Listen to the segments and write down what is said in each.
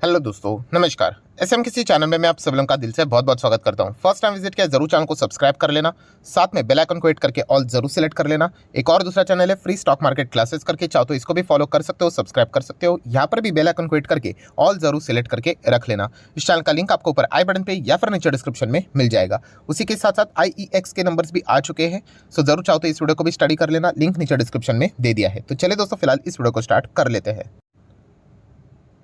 Hello दोस्तों, नमस्कार। SM किसी चैनल में मैं आप सब लोगों का दिल से बहुत बहुत स्वागत करता हूं। फर्स्ट टाइम विजिट किया जरूर चैनल को सब्सक्राइब कर लेना, साथ में बेल आइकन को हिट करके ऑल जरूर सेलेक्ट कर लेना। एक और दूसरा चैनल है फ्री स्टॉक मार्केट क्लासेस करके, चाहो तो इसको भी फॉलो कर सकते हो, सब्सक्राइब कर सकते हो। यहाँ पर भी बेल आइकन को हिट करके ऑल जरूर सेलेक्ट करके रख लेना। इस चैनल का लिंक आपको ऊपर आई बटन पे या फिर नीचे डिस्क्रिप्शन में मिल जाएगा। उसी के साथ साथ IEX के नंबर्स भी आ चुके हैं, सो जरूर चाहो तो इस वीडियो को भी स्टडी कर लेना, लिंक नीचे डिस्क्रिप्शन में दे दिया है। तो चलिए दोस्तों, फिलहाल इस वीडियो को स्टार्ट कर लेते हैं।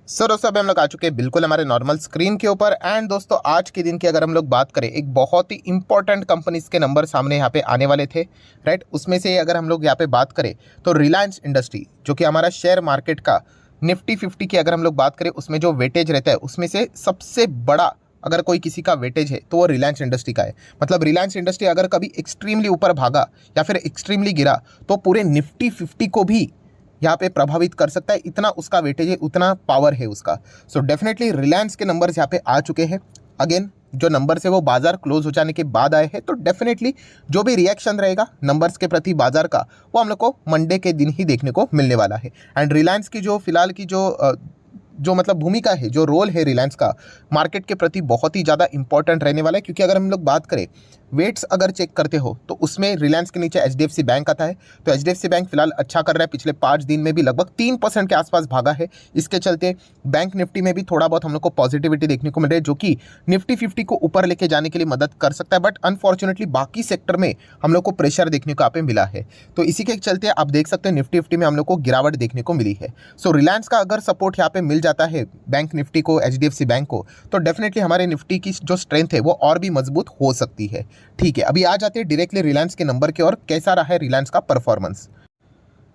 सर दोस्तों, अभी हम लोग आ चुके हैं बिल्कुल हमारे नॉर्मल स्क्रीन के ऊपर। एंड दोस्तों, आज के दिन की अगर हम लोग बात करें, एक बहुत ही इंपॉर्टेंट कंपनीज के नंबर सामने यहाँ पे आने वाले थे, राइट। उसमें से अगर हम लोग यहाँ पे बात करें तो रिलायंस इंडस्ट्री, जो कि हमारा शेयर मार्केट का निफ्टी 50 की अगर हम लोग बात करें, उसमें जो वेटेज रहता है उसमें से सबसे बड़ा अगर कोई किसी का वेटेज है तो वो रिलायंस इंडस्ट्री का है। मतलब रिलायंस इंडस्ट्री अगर कभी एक्सट्रीमली ऊपर भागा या फिर एक्सट्रीमली गिरा तो पूरे निफ्टी 50 को भी यहाँ पे प्रभावित कर सकता है। इतना उसका वेटेज है, उतना पावर है उसका। सो डेफिनेटली रिलायंस के नंबर्स यहाँ पे आ चुके हैं। अगेन जो नंबर्स है वो बाजार क्लोज हो जाने के बाद आए हैं, तो डेफिनेटली जो भी रिएक्शन रहेगा नंबर्स के प्रति बाजार का, वो हम लोग को मंडे के दिन ही देखने को मिलने वाला है। एंड रिलायंस की जो फिलहाल की जो मतलब भूमिका है, जो रोल है रिलायंस का मार्केट के प्रति, बहुत ही ज़्यादा इंपॉर्टेंट रहने वाला है। क्योंकि अगर हम लोग बात करें वेट्स अगर चेक करते हो तो उसमें रिलायंस के नीचे HDFC बैंक आता है। तो HDFC बैंक फिलहाल अच्छा कर रहा है, पिछले 5 दिन में भी लगभग 3% के आसपास भागा है। इसके चलते बैंक निफ्टी में भी थोड़ा बहुत हम लोग को पॉजिटिविटी देखने को मिल रही है, जो कि निफ्टी 50 को ऊपर लेके जाने के लिए मदद कर सकता है। बट अनफॉर्चुनेटली बाकी सेक्टर में हम लोग को प्रेशर देखने को यहाँ पे मिला है। तो इसी के चलते आप देख सकते हैं निफ्टी 50 में हम लोग को गिरावट देखने को मिली है। सो रिलायंस का अगर सपोर्ट यहाँ पे मिल जाता है बैंक निफ्टी को, HDFC बैंक को, तो डेफिनेटली हमारे निफ्टी की जो स्ट्रेंथ है वो और भी मजबूत हो सकती है। ठीक है, अभी आ जाते हैं डायरेक्टली रिलायंस के नंबर के और कैसा रहा है रिलायंस का परफॉर्मेंस।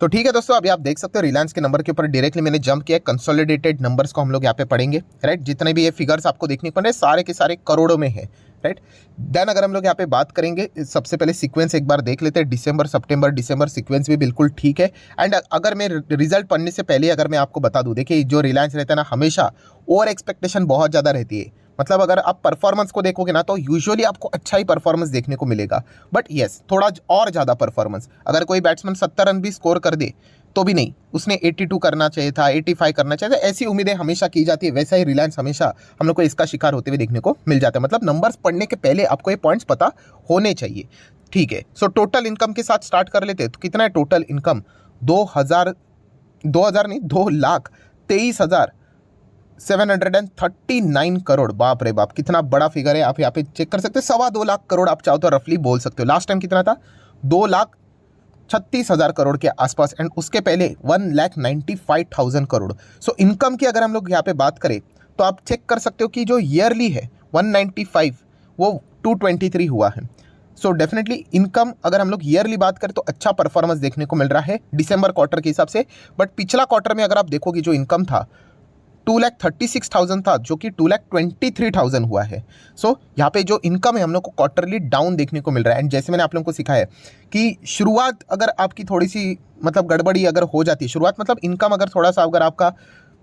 तो ठीक है दोस्तों, अभी आप देख सकते हो रिलायंस के नंबर के ऊपर डायरेक्टली मैंने जंप किया। कंसोलिडेटेड नंबर्स को हम लोग यहाँ पे पढ़ेंगे, राइट। जितने भी ये फिगर्स आपको देखने को मिल रहे सारे के सारे करोड़ों में है, राइट। देन अगर हम लोग यहाँ पे बात करेंगे, सबसे पहले सीक्वेंस एक बार देख लेते हैं। दिसंबर, सितंबर, दिसंबर सीक्वेंस भी बिल्कुल ठीक है। एंड अगर मैं रिजल्ट पढ़ने से पहले अगर मैं आपको बता दूं, देखिए जो रिलायंस रहता है ना, हमेशा ओवर एक्सपेक्टेशन बहुत ज़्यादा रहती है। मतलब अगर आप परफॉर्मेंस को देखोगे ना तो यूजुअली आपको अच्छा ही परफॉर्मेंस देखने को मिलेगा। बट येस, थोड़ा और ज़्यादा परफॉर्मेंस, अगर कोई बैट्समैन 70 रन भी स्कोर कर दे तो भी नहीं, उसने 82 करना चाहिए था, 85 करना चाहिए था, ऐसी उम्मीदें हमेशा की जाती है। वैसा ही रिलायंस हमेशा हम लोग को इसका शिकार होते हुए देखने को मिल जाता है। मतलब नंबर्स पढ़ने के पहले आपको ये पॉइंट्स पता होने चाहिए, ठीक है। सो टोटल इनकम के साथ स्टार्ट कर लेते हैं। तो कितना है टोटल इनकम? 2000 नहीं, 2,23,739 करोड़। बाप रे बाप, कितना बड़ा फिगर है। आप यहाँ पे चेक कर सकते हैं, 2.25 लाख करोड़ आप चाहो तो रफली बोल सकते हो। लास्ट टाइम कितना था? 2,36,000 करोड़ के आसपास। एंड उसके पहले 1,95,000 करोड़। सो इनकम की अगर हम लोग यहाँ पे बात करें तो आप चेक कर सकते हो कि जो ईयरली है 195, वो 223 हुआ है। सो डेफिनेटली इनकम अगर हम लोग ईयरली बात करें तो अच्छा परफॉर्मेंस देखने को मिल रहा है दिसंबर क्वार्टर के हिसाब से। बट पिछला क्वार्टर में अगर आप देखोगे जो इनकम था 2,36,000 था, जो कि 2,23,000 हुआ है। सो यहाँ पे जो इनकम है हम लोग को क्वार्टरली डाउन देखने को मिल रहा है। एंड जैसे मैंने आप लोगों को सिखाया कि शुरुआत अगर आपकी थोड़ी सी मतलब गड़बड़ी अगर हो जाती है, शुरुआत मतलब इनकम अगर थोड़ा सा अगर आपका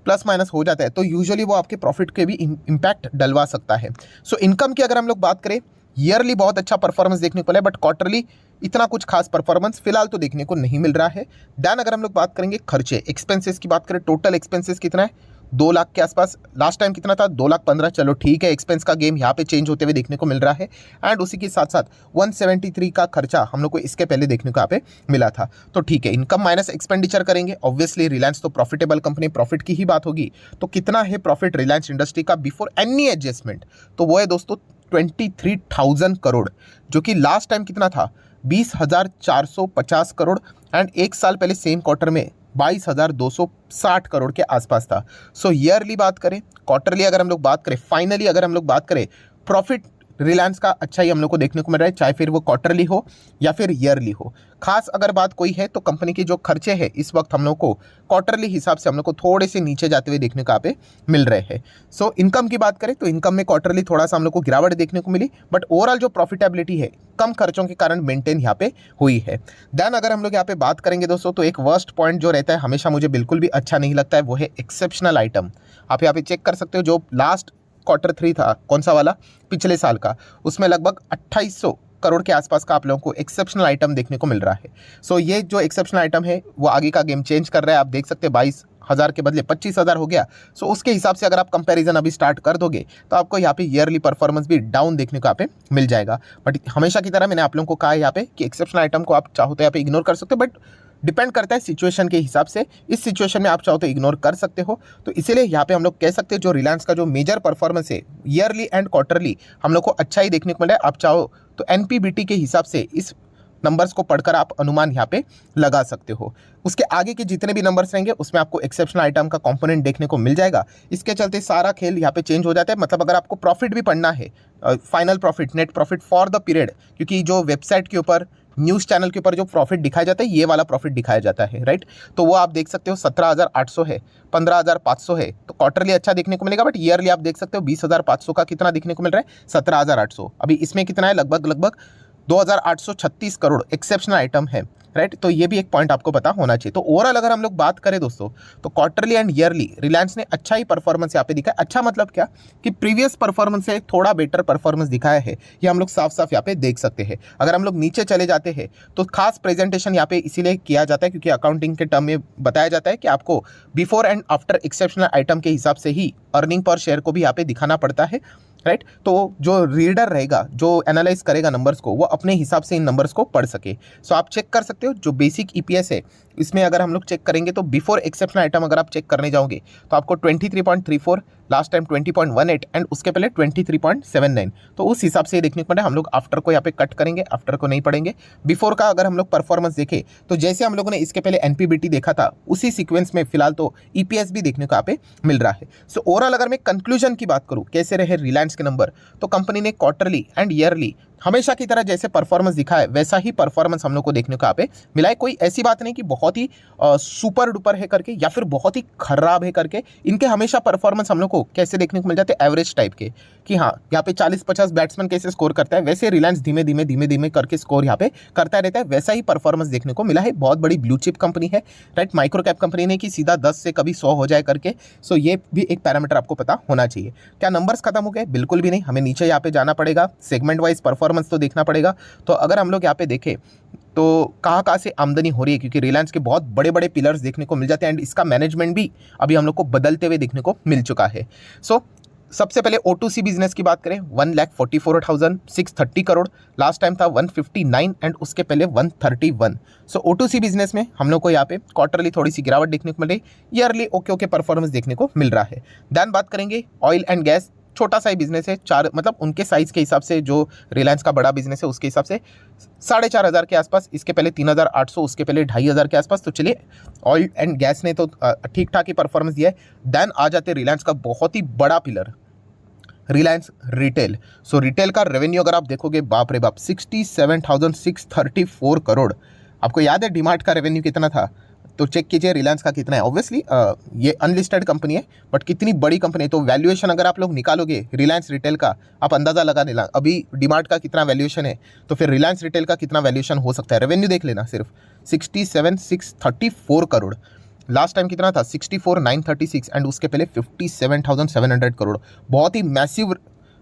प्लस माइनस हो जाता है तो यूजुअली वो आपके प्रॉफिट के भी इम्पैक्ट डलवा सकता है। सो इनकम की अगर हम लोग बात करें, ईयरली बहुत अच्छा परफॉर्मेंस देखने को मिला, बट क्वार्टरली इतना कुछ खास परफॉर्मेंस फिलहाल तो देखने को नहीं मिल रहा है। देन अगर हम लोग बात करेंगे खर्चे, एक्सपेंसेस की बात करें, टोटल एक्सपेंसेस कितना है? 2 लाख के आसपास। लास्ट टाइम कितना था? 2,15,000। चलो ठीक है, एक्सपेंस का गेम यहाँ पे चेंज होते हुए देखने को मिल रहा है। एंड उसी के साथ साथ 173 का खर्चा हम लोग को इसके पहले देखने को यहाँ पे मिला था। तो ठीक है, इनकम माइनस एक्सपेंडिचर करेंगे। ऑब्वियसली रिलायंस तो प्रॉफिटेबल कंपनी, प्रॉफिट की ही बात होगी। तो कितना है प्रॉफिट रिलायंस इंडस्ट्री का बिफोर एनी एडजस्टमेंट? तो वो है दोस्तों 23,000 करोड़, जो कि लास्ट टाइम कितना था? 20,450 करोड़। एंड एक साल पहले सेम क्वार्टर में 22,260 करोड़ के आसपास था। सो ईयरली बात करें, क्वार्टरली अगर हम लोग बात करें, फाइनली अगर हम लोग बात करें, प्रॉफिट रिलायंस का अच्छा ही हम लोग को देखने को मिल रहा है, चाहे फिर वो क्वार्टरली हो या फिर ईयरली हो। खास अगर बात कोई है तो कंपनी के जो खर्चे हैं इस वक्त हम लोग को क्वार्टरली हिसाब से हम लोग को थोड़े से नीचे जाते हुए देखने को यहाँ पे मिल रहे हैं। सो इनकम की बात करें तो इनकम में क्वार्टरली थोड़ा सा हम लोग को गिरावट देखने को मिली, बट ओवरऑल जो प्रॉफिटेबिलिटी है कम खर्चों के कारण मेंटेन यहाँ पे हुई है। देन अगर हम लोग यहाँ पे बात करेंगे दोस्तों, तो एक वर्स्ट पॉइंट जो रहता है हमेशा मुझे बिल्कुल भी अच्छा नहीं लगता है, वो है एक्सेप्शनल आइटम। आप यहाँ पे चेक कर सकते हो, जो लास्ट Q3 था, कौन सा वाला? पिछले साल का, उसमें लगभग 2,800 करोड़ के आसपास का आप लोगों को एक्सेप्शनल आइटम देखने को मिल रहा है। सो ये जो एक्सेप्शनल आइटम है वो आगे का गेम चेंज कर रहा है। आप देख सकते हैं 10,000 के बदले 25,000 हो गया। सो उसके हिसाब से अगर आप कंपैरिजन अभी स्टार्ट कर दोगे तो आपको यहाँ पे ईयरली परफॉर्मेंस भी डाउन देखने को यहाँ पे मिल जाएगा। बट हमेशा की तरह मैंने आप लोगों को कहा है यहाँ पे कि एक्सेप्शनल आइटम को आप चाहो तो यहाँ पे इग्नोर कर सकते हो, बट डिपेंड करता है सिचुएशन के हिसाब से। इस सिचुएशन में आप चाहो तो इग्नोर कर सकते हो। तो इसीलिए यहाँ पे हम लोग कह सकते हैं जो रिलायंस का जो मेजर परफॉर्मेंस है ईयरली एंड क्वार्टरली हम लोग को अच्छा ही देखने को मिला है। आप चाहो तो एनपीबीटी के हिसाब से इस नंबर्स को पढ़कर आप अनुमान यहाँ पे लगा सकते हो। उसके आगे के जितने भी नंबर्स रहेंगे उसमें आपको एक्सेप्शनल आइटम का कंपोनेंट देखने को मिल जाएगा। इसके चलते सारा खेल यहाँ पे चेंज हो जाता है। मतलब अगर आपको प्रॉफिट भी पढ़ना है, final profit, net profit for the period, क्योंकि जो वेबसाइट के ऊपर, न्यूज़ चैनल के ऊपर जो प्रॉफिट दिखाया जाता है ये वाला प्रॉफिट दिखाया जाता है, राइट। तो वो आप देख सकते हो 17,800 है, 15,500 है, तो क्वार्टरली अच्छा देखने को मिलेगा। बट ईयरली आप देख सकते हो 20,500 का कितना देखने को मिल रहा है, 17,800। अभी इसमें कितना है, लगभग 2,836 करोड़ एक्सेप्शनल आइटम है, राइट। तो ये भी एक पॉइंट आपको पता होना चाहिए। तो ओवरऑल अगर हम लोग बात करें दोस्तों तो क्वार्टरली एंड ईयरली रिलायंस ने अच्छा ही परफॉर्मेंस यहाँ पे दिखाया। अच्छा मतलब क्या कि प्रीवियस परफॉर्मेंस से थोड़ा बेटर परफॉर्मेंस दिखाया है, ये हम लोग साफ साफ यहाँ पे देख सकते हैं। अगर हम लोग नीचे चले जाते हैं तो खास प्रेजेंटेशन यहाँ पे इसीलिए किया जाता है क्योंकि अकाउंटिंग के टर्म में बताया जाता है कि आपको before and after exceptional item के हिसाब से ही अर्निंग पर शेयर को भी यहाँ पे दिखाना पड़ता है, राइट। तो जो रीडर रहेगा, जो एनालाइज करेगा नंबर्स को, वो अपने हिसाब से इन नंबर्स को पढ़ सके। सो आप चेक कर सकते हो जो बेसिक ईपीएस है इसमें अगर हम लोग चेक करेंगे तो बिफोर एक्सेप्शनल आइटम अगर आप चेक करने जाओगे तो आपको 23.34, लास्ट टाइम 20.18 एंड उसके पहले 23.79। तो उस हिसाब से देखने को मिला। हम लोग आफ्टर को यहाँ पे कट करेंगे, आफ्टर को नहीं पढ़ेंगे। बिफोर का अगर हम लोग परफॉर्मेंस देखें तो जैसे हम लोगों ने इसके पहले एनपीबीटी देखा था उसी सीक्वेंस में फिलहाल तो ईपीएस भी देखने को यहाँ पे मिल रहा है। सो ओवरऑल अगर मैं कंक्लूजन की बात करूँ कैसे रहे रिलायंस के नंबर, तो कंपनी ने क्वार्टरली एंड ईयरली हमेशा की तरह जैसे परफॉर्मेंस दिखा है वैसा ही परफॉर्मेंस हम लोग को देखने को यहाँ पे मिला है। कोई ऐसी बात नहीं कि बहुत ही सुपर डुपर है करके या फिर बहुत ही खराब है करके। इनके हमेशा परफॉर्मेंस हम लोग को कैसे देखने को मिल जाते हैं, एवरेज टाइप के, कि हाँ यहाँ पे 40-50 बैट्समैन कैसे स्कोर करता है वैसे रिलायंस धीमे धीमे करके स्कोर यहाँ पे करता रहता है। वैसा ही परफॉर्मेंस देखने को मिला है। बहुत बड़ी ब्लू चिप कंपनी है, राइट, माइक्रो कैप कंपनी नहीं कि सीधा 10 से कभी 100 हो जाए करके। सो ये भी एक पैरामीटर आपको पता होना चाहिए। क्या नंबर्स खत्म हो गए? बिल्कुल भी नहीं, हमें नीचे यहाँ पे जाना पड़ेगा, सेगमेंट वाइज परफॉर्मेंस तो देखना पड़ेगा। तो अगर हम लोग यहाँ पे देखें तो कहाँ से आमदनी हो रही है, क्योंकि रिलायंस के बहुत बड़े बड़े पिलर्स देखने को मिल जाते हैं एंड इसका मैनेजमेंट भी अभी हम लोग को बदलते हुए देखने को मिल चुका है। सो सबसे पहले O2C बिजनेस की बात करें, 1,44,630 करोड़, लास्ट टाइम था 159 एंड उसके पहले 131। सो O2C बिजनेस में हम लोग को यहाँ पे क्वार्टरली थोड़ी सी गिरावट देखने को मिल रही, ईयरली ओके परफॉर्मेंस देखने को मिल रहा है। देन बात करेंगे ऑयल एंड गैस, छोटा सा ही बिजनेस है, मतलब उनके साइज के हिसाब से जो रिलायंस का बड़ा बिजनेस है उसके हिसाब से 4,500 के आसपास, इसके पहले 3,800, उसके पहले 2,500 के आसपास। तो चलिए ऑयल एंड गैस ने तो ठीक ठाक ही परफॉर्मेंस दिया है। देन आ जाते रिलायंस का बहुत ही बड़ा पिलर रिलायंस रिटेल। सो रिटेल का रेवेन्यू अगर आप देखोगे, बाप रे बाप, 67,634 करोड़। आपको याद है डीमार्ट का रेवेन्यू कितना था? तो चेक कीजिए रिलायंस का कितना है। ऑब्वियसली ये अनलिस्टेड कंपनी है बट कितनी बड़ी कंपनी है। तो वैल्यूएशन अगर आप लोग निकालोगे रिलायंस रिटेल का, आप अंदाज़ा लगा लेना अभी डीमार्ट का कितना वैल्यूएशन है तो फिर रिलायंस रिटेल का कितना वैल्यूएशन हो सकता है। रेवेन्यू देख लेना, सिर्फ 67,634 करोड़। लास्ट टाइम कितना था? 64,936 एंड उसके पहले 57,700 करोड़। बहुत ही मैसिव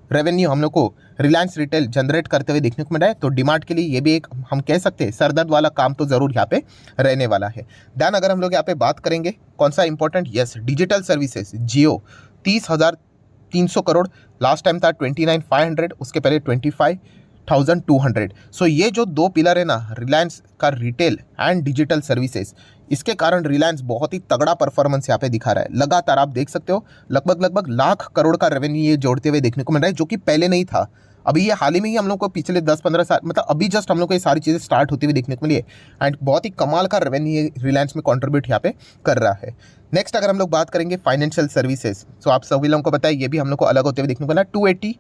रेवेन्यू हम लोग को रिलायंस रिटेल जनरेट करते हुए देखने को मिला है। तो डीमार्ट के लिए ये भी एक हम कह सकते हैं सरदर्द वाला काम तो ज़रूर यहाँ पे रहने वाला है। देन अगर हम लोग यहाँ पे बात करेंगे कौन सा इंपॉर्टेंट, यस, डिजिटल सर्विसेज, जियो 30,300 करोड़, लास्ट टाइम था 29,500, उसके पहले 25,200। सो ये जो दो पिलर है ना रिलायंस का, रिटेल एंड डिजिटल सर्विसेज, इसके कारण रिलायंस बहुत ही तगड़ा परफॉर्मेंस यहाँ पे दिखा रहा है। लगातार आप देख सकते हो लगभग लाख करोड़ का रेवेन्यू ये जोड़ते हुए देखने को मिल रहा है, जो कि पहले नहीं था। अभी ये हाल ही में ही हम लोग को पिछले 10-15 साल, मतलब अभी जस्ट हम लोग को ये सारी चीज़ें स्टार्ट होती हुई देखने को मिली है एंड बहुत ही कमाल का रेवेन्यू रिलायंस में कंट्रीब्यूट यहाँ पे कर रहा है। नेक्स्ट अगर हम लोग बात करेंगे फाइनेंशियल सर्विसेज, तो आप सभी लोगों को पता है ये भी हम लोग को अलग होते हुए देखने को मिला, 280,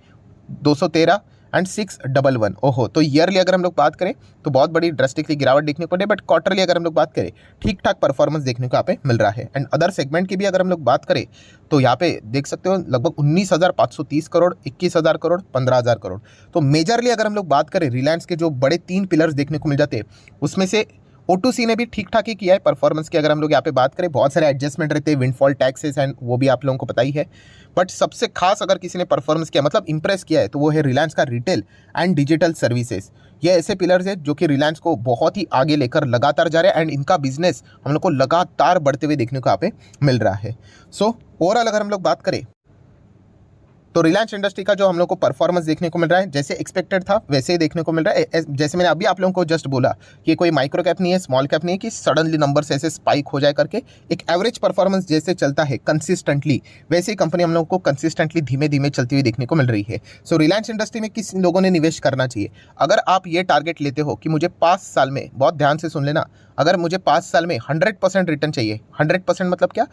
213 एंड 611। ओहो, तो ईयरली अगर हम लोग बात करें तो बहुत बड़ी ड्रास्टिकली गिरावट देखने को मिले, बट क्वार्टरली अगर हम लोग बात करें ठीक ठाक परफॉर्मेंस देखने को यहाँ पे मिल रहा है। एंड अदर सेगमेंट की भी अगर हम लोग बात करें तो यहाँ पे देख सकते हो लगभग 19,530 करोड़, 21,000 करोड़, 15,000 करोड़। तो मेजरली अगर हम लोग बात करें रिलायंस के जो बड़े 3 पिलर्स देखने को मिल जाते हैं उसमें से O2C ने भी ठीक ठाक ही किया है परफॉर्मेंस की। अगर हम लोग यहाँ पे बात करें, बहुत सारे एडजस्टमेंट रहते हैं, विंडफॉल टैक्सेस एंड वो भी आप लोगों को पता ही है। बट सबसे खास अगर किसी ने परफॉर्मेंस किया, मतलब इंप्रेस किया है, तो वो है रिलायंस का रिटेल एंड डिजिटल सर्विसेज। ये ऐसे पिलर्स है जो कि रिलायंस को बहुत ही आगे लेकर लगातार जा रहे हैं एंड इनका बिजनेस हम लोग को लगातार बढ़ते हुए देखने को यहाँ पे मिल रहा है। सो ओवरऑल अगर हम लोग बात करें तो रिलायंस इंडस्ट्री का जो हम लोग को परफॉर्मेंस देखने को मिल रहा है, जैसे एक्सपेक्टेड था वैसे ही देखने को मिल रहा है। जैसे मैंने अभी आप लोगों को जस्ट बोला कि कोई माइक्रो कैप नहीं है, स्मॉल कैप नहीं है कि सडनली नंबर्स ऐसे स्पाइक हो जाए करके। एक एवरेज परफॉर्मेंस जैसे चलता है कंसिस्टेंटली, वैसे ही कंपनी हम लोग को कंसिस्टेंटली धीमे धीमे चलती हुई देखने को मिल रही है। सो रिलायंस इंडस्ट्री में किस लोगों ने निवेश करना चाहिए? अगर आप ये टारगेट लेते हो कि मुझे 5 साल में, बहुत ध्यान से सुन लेना, अगर मुझे 5 साल में 100% रिटर्न चाहिए, 100% मतलब क्या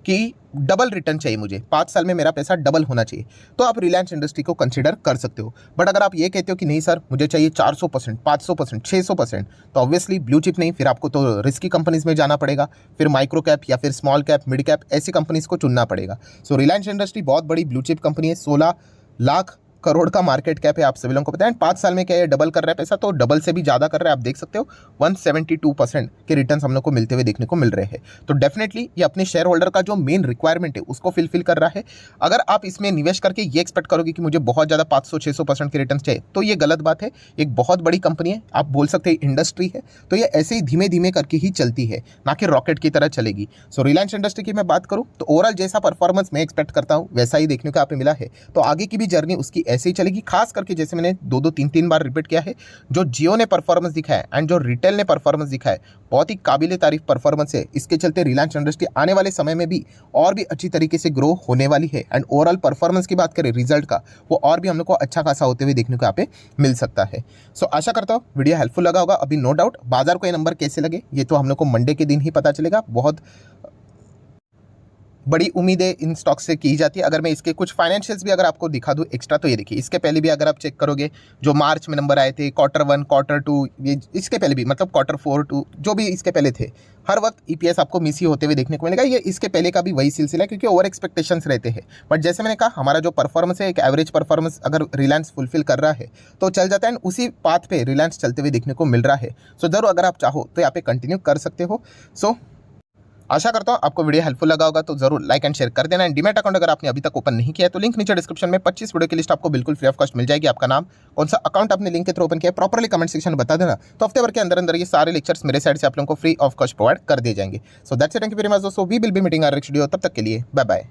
कि डबल रिटर्न चाहिए, मुझे 5 साल में मेरा पैसा डबल होना चाहिए, तो आप रिलायंस इंडस्ट्री को कंसीडर कर सकते हो। बट अगर आप ये कहते हो कि नहीं सर मुझे चाहिए 400%, 500%, 600%, तो ऑब्वियसली ब्लू चिप नहीं, फिर आपको तो रिस्की कंपनीज में जाना पड़ेगा, फिर माइक्रो कैप या फिर स्मॉल कैप, मिड कैप, ऐसी कंपनीज को चुनना पड़ेगा। सो रिलायंस इंडस्ट्री बहुत बड़ी ब्लू चिप कंपनी है, 16 लाख करोड़ का मार्केट कैप है, आप सभी लोगों को पता है। 5 साल में क्या ये डबल कर रहा है पैसा, तो डबल से भी ज़्यादा कर रहा है। आप देख सकते हो 172% के रिटर्न्स हम लोग को मिलते हुए देखने को मिल रहे हैं। तो डेफिनेटली ये अपने शेयर होल्डर का जो मेन रिक्वायरमेंट है उसको फिलफिल कर रहा है। अगर आप इसमें निवेश करके ये एक्सपेक्ट करोगे कि मुझे बहुत ज़्यादा 500-600% के रिटर्न चाहिए, तो ये गलत बात है। एक बहुत बड़ी कंपनी है, आप बोल सकते हैं इंडस्ट्री है, तो ये ऐसे ही धीमे धीमे करके ही चलती है, ना कि रॉकेट की तरह चलेगी। सो रिलायंस इंडस्ट्री की मैं बात करूँ तो ओवरऑल जैसा परफॉर्मेंस मैं एक्सपेक्ट करता हूँ वैसा ही देखने को यहाँ पे मिला है। तो आगे की भी जर्नी उसकी ऐसे ही चलेगी। खास करके जैसे मैंने 2-3 बार रिपीट किया है, जो जियो ने परफॉर्मेंस दिखाया है एंड जो रिटेल ने परफॉर्मेंस दिखाया है, बहुत ही काबिले तारीफ परफॉर्मेंस है। इसके चलते रिलायंस इंडस्ट्री आने वाले समय में भी और भी अच्छी तरीके से ग्रो होने वाली है एंड ओवरऑल परफॉर्मेंस की बात करें रिजल्ट का, वो और भी हम लोग को अच्छा खासा होते हुए देखने को यहाँ पे मिल सकता है। सो आशा करता हूँ वीडियो हेल्पफुल लगा होगा। अभी नो डाउट बाजार को ये नंबर कैसे लगे ये तो हम लोग को मंडे के दिन ही पता चलेगा। बहुत बड़ी उम्मीदें इन स्टॉक से की जाती है। अगर मैं इसके कुछ फाइनेंशियल्स भी अगर आपको दिखा दूं एक्स्ट्रा, तो ये देखिए, इसके पहले भी अगर आप चेक करोगे जो मार्च में नंबर आए थे, Q1, Q2, ये इसके पहले भी, मतलब Q4 2 जो भी इसके पहले थे, हर वक्त ईपीएस आपको मिस ही होते हुए देखने को मिलेगा। ये इसके पहले का भी वही सिलसिला है, क्योंकि ओवर एक्सपेक्टेशंस रहते हैं। बट जैसे मैंने कहा, हमारा जो परफॉर्मेंस है, एक एवरेज परफॉर्मेंस अगर रिलायंस फुलफिल कर रहा है तो चल जाता है, उसी पाथ पे रिलायंस चलते हुए देखने को मिल रहा है। सो जरूर अगर आप चाहो तो यहाँ पे कंटिन्यू कर सकते हो। सो आशा करता हूं आपको वीडियो हेल्पफुल लगा होगा, तो जरूर लाइक एंड शेयर कर देना। एंड डीमैट अकाउंट अगर आपने अभी तक ओपन नहीं किया है तो लिंक नीचे डिस्क्रिप्शन में 25 वीडियो की लिस्ट आपको बिल्कुल फ्री ऑफ कॉस्ट मिल जाएगी। आपका नाम, कौन सा अकाउंट आपने लिंक के थ्रू ओपन किया है, प्रॉपर्ली कमेंट सेक्शन में बता देना, तो हफ्ते भर के अंदर अंदर ये सारे लेक्चर्स मेरे साइड से आप लोगों को फ्री ऑफ कॉस्ट प्रोवाइड कर दिए जाएंगे। So that's it, thank you very much दोस्तों, we will be meeting our next video. तब तक के लिए बाय बाय।